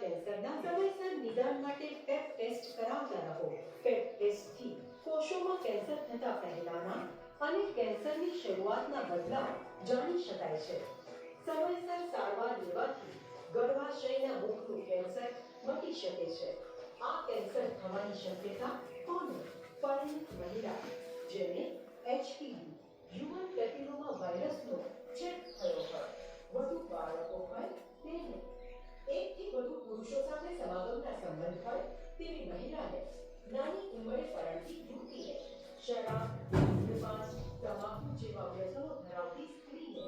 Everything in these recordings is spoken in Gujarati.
કેન્સરના સમયસર નિદાન માટે પેપ ટેસ્ટ કરાવતા રહો. પેપ ટેસ્ટથી કોષોમાં કેન્સર થતા પહેલાના અને કેન્સરની શરૂઆતના બદલાવ જાણી શકાય છે. સમયસર સારવાર લેવાથી ગર્ભાશયના મુખનું કેન્સર મટી શકે છે. આ કેન્સર થવાની શક્યતા કોને? પરિણીત મહિલા જેને એચપીવી હ્યુમન પેપિલોમા વાયરસનો ચેપ થયો હોય, વધુ બાળકો હોય, તેને એકથી વધુ પુરુષો સાથે સમાગમના સંબંધ હોય તેવી મહિલાને, નાની ઉંમરે પરણતી યુવતીને, શરાબ, ધૂમ્રપાન, તમાકુ જેવા વ્યસનો ધરાવતી સ્ત્રીને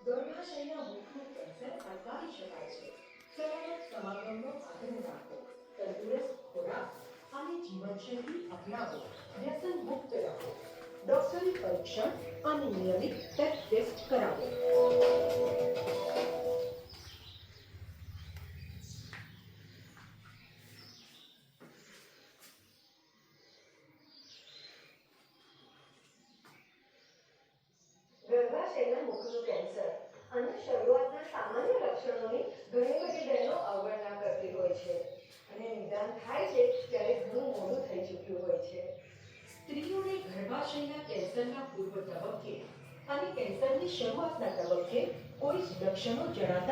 ગર્ભાશયના મુખનું કેન્સર અટકાવી શકાય છે. સલામત સમાગમનો આગ્રહ રાખો, તંદુરસ્ત ખોરાક અને જીવનશૈલી અપનાવો, વ્યસન મુક્ત રહો, ડોક્ટરી પરીક્ષણ અને નિયમિત પેપ ટેસ્ટ કરાવો. ગર્ભાશયના મુખનું કેન્સર અને શરૂઆતના સામાન્ય લક્ષણોની ઘણી બધી બહેનો અવગણના કરતી હોય છે અને નિદાન થાય છે ત્યારે ઘણું મોડું થઈ ચૂક્યું હોય છે. સ્ત્રીઓને ગર્ભાશયના કેન્સરના પૂર્વ તબક્કે અને કેન્સરની શરૂઆતના તબક્કે કોઈ જ લક્ષણો જણાતા